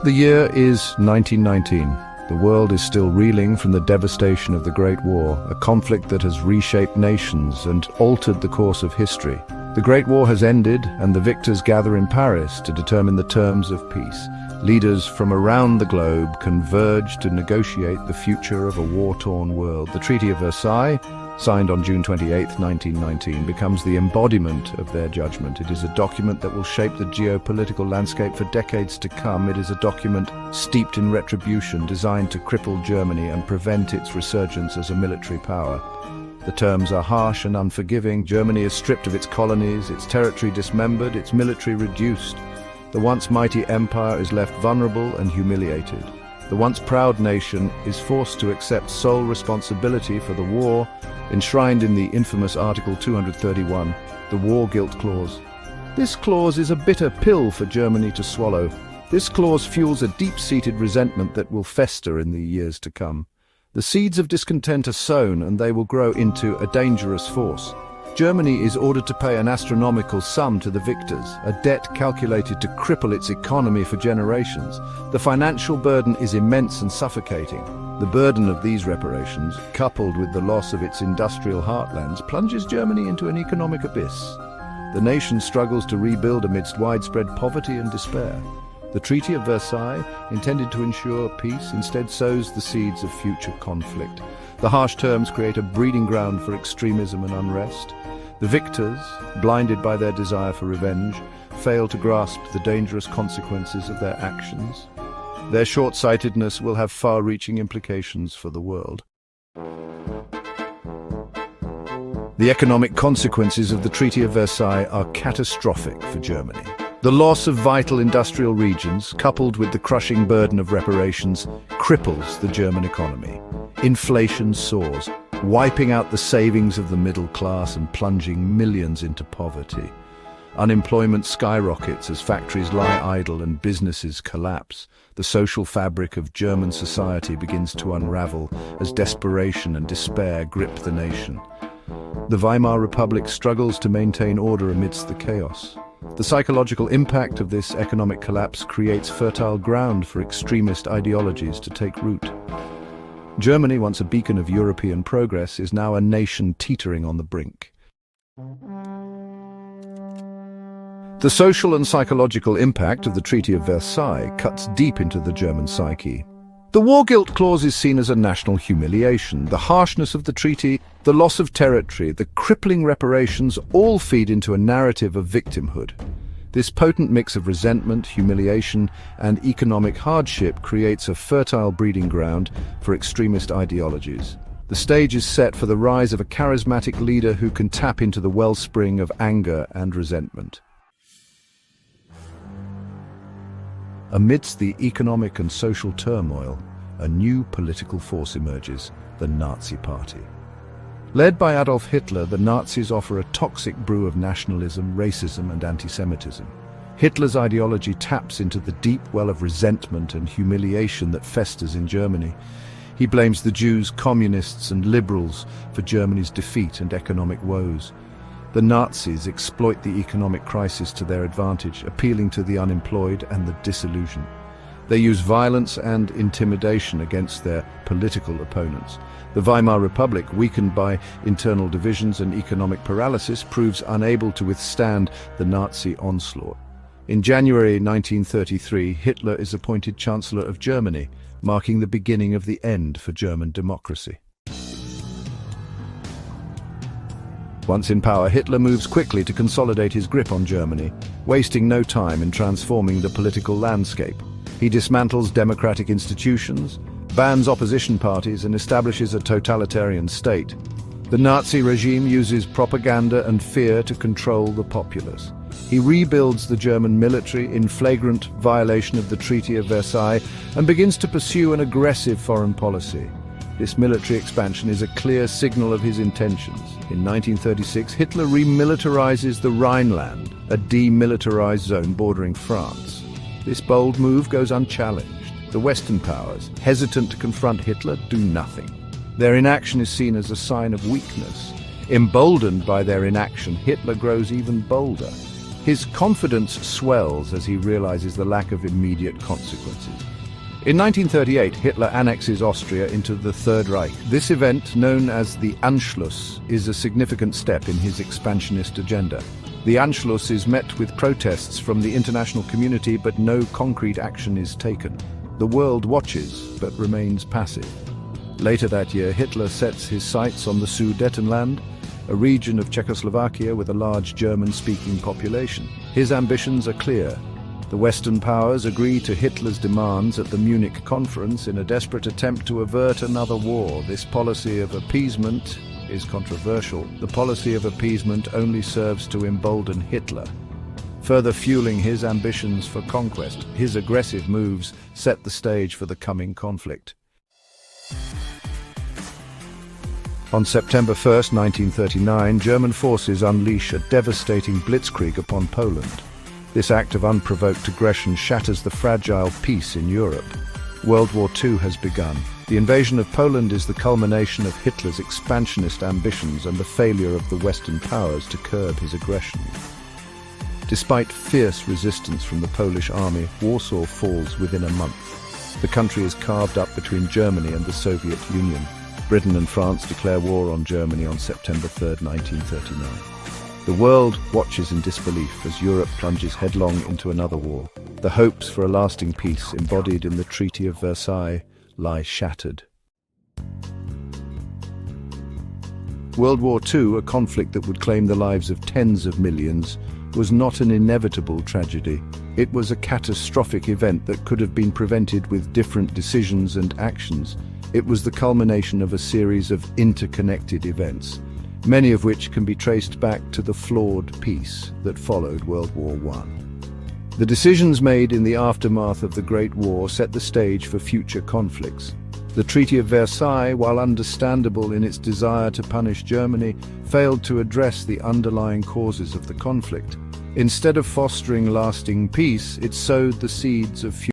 The year is 1919. The world is still reeling from the devastation of the Great War, a conflict that has reshaped nations and altered the course of history. The Great War has ended, and the victors gather in Paris to determine the terms of peace. Leaders from around the globe converge to negotiate the future of a war-torn world. The Treaty of Versailles, signed on June 28, 1919, becomes the embodiment of their judgment. It is a document that will shape the geopolitical landscape for decades to come. It is a document steeped in retribution, designed to cripple Germany and prevent its resurgence as a military power. The terms are harsh and unforgiving. Germany is stripped of its colonies, its territory dismembered, its military reduced. The once mighty empire is left vulnerable and humiliated. The once proud nation is forced to accept sole responsibility for the war, enshrined in the infamous Article 231, the War Guilt Clause. This clause is a bitter pill for Germany to swallow. This clause fuels a deep-seated resentment that will fester in the years to come. The seeds of discontent are sown, and they will grow into a dangerous force. Germany is ordered to pay an astronomical sum to the victors, a debt calculated to cripple its economy for generations. The financial burden is immense and suffocating. The burden of these reparations, coupled with the loss of its industrial heartlands, plunges Germany into an economic abyss. The nation struggles to rebuild amidst widespread poverty and despair. The Treaty of Versailles, intended to ensure peace, instead sows the seeds of future conflict. The harsh terms create a breeding ground for extremism and unrest. The victors, blinded by their desire for revenge, fail to grasp the dangerous consequences of their actions. Their short-sightedness will have far-reaching implications for the world. The economic consequences of the Treaty of Versailles are catastrophic for Germany. The loss of vital industrial regions, coupled with the crushing burden of reparations, cripples the German economy. Inflation soars, wiping out the savings of the middle class and plunging millions into poverty. Unemployment skyrockets as factories lie idle and businesses collapse. The social fabric of German society begins to unravel as desperation and despair grip the nation. The Weimar Republic struggles to maintain order amidst the chaos. The psychological impact of this economic collapse creates fertile ground for extremist ideologies to take root. Germany, once a beacon of European progress, is now a nation teetering on the brink. The social and psychological impact of the Treaty of Versailles cuts deep into the German psyche. The War Guilt Clause is seen as a national humiliation. The harshness of the treaty, the loss of territory, the crippling reparations all feed into a narrative of victimhood. This potent mix of resentment, humiliation, and economic hardship creates a fertile breeding ground for extremist ideologies. The stage is set for the rise of a charismatic leader who can tap into the wellspring of anger and resentment. Amidst the economic and social turmoil, a new political force emerges, the Nazi Party. Led by Adolf Hitler, the Nazis offer a toxic brew of nationalism, racism, and anti-Semitism. Hitler's ideology taps into the deep well of resentment and humiliation that festers in Germany. He blames the Jews, communists, and liberals for Germany's defeat and economic woes. The Nazis exploit the economic crisis to their advantage, appealing to the unemployed and the disillusioned. They use violence and intimidation against their political opponents. The Weimar Republic, weakened by internal divisions and economic paralysis, proves unable to withstand the Nazi onslaught. In January 1933, Hitler is appointed Chancellor of Germany, marking the beginning of the end for German democracy. Once in power, Hitler moves quickly to consolidate his grip on Germany, wasting no time in transforming the political landscape. He dismantles democratic institutions, bans opposition parties, and establishes a totalitarian state. The Nazi regime uses propaganda and fear to control the populace. He rebuilds the German military in flagrant violation of the Treaty of Versailles and begins to pursue an aggressive foreign policy. This military expansion is a clear signal of his intentions. In 1936, Hitler remilitarizes the Rhineland, a demilitarized zone bordering France. This bold move goes unchallenged. The Western powers, hesitant to confront Hitler, do nothing. Their inaction is seen as a sign of weakness. Emboldened by their inaction, Hitler grows even bolder. His confidence swells as he realizes the lack of immediate consequences. In 1938, Hitler annexes Austria into the Third Reich. This event, known as the Anschluss, is a significant step in his expansionist agenda. The Anschluss is met with protests from the international community, but no concrete action is taken. The world watches, but remains passive. Later that year, Hitler sets his sights on the Sudetenland, a region of Czechoslovakia with a large German-speaking population. His ambitions are clear. The Western powers agree to Hitler's demands at the Munich conference in a desperate attempt to avert another war. This policy of appeasement is controversial. The policy of appeasement only serves to embolden Hitler, further fueling his ambitions for conquest. His aggressive moves set the stage for the coming conflict. On September 1, 1939, German forces unleash a devastating blitzkrieg upon Poland. This act of unprovoked aggression shatters the fragile peace in Europe. World War II has begun. The invasion of Poland is the culmination of Hitler's expansionist ambitions and the failure of the Western powers to curb his aggression. Despite fierce resistance from the Polish army, Warsaw falls within a month. The country is carved up between Germany and the Soviet Union. Britain and France declare war on Germany on September 3, 1939. The world watches in disbelief as Europe plunges headlong into another war. The hopes for a lasting peace embodied in the Treaty of Versailles lie shattered. World War II, a conflict that would claim the lives of tens of millions, was not an inevitable tragedy. It was a catastrophic event that could have been prevented with different decisions and actions. It was the culmination of a series of interconnected events, many of which can be traced back to the flawed peace that followed World War I. The decisions made in the aftermath of the Great War set the stage for future conflicts. The Treaty of Versailles, while understandable in its desire to punish Germany, failed to address the underlying causes of the conflict. Instead of fostering lasting peace, it sowed the seeds of future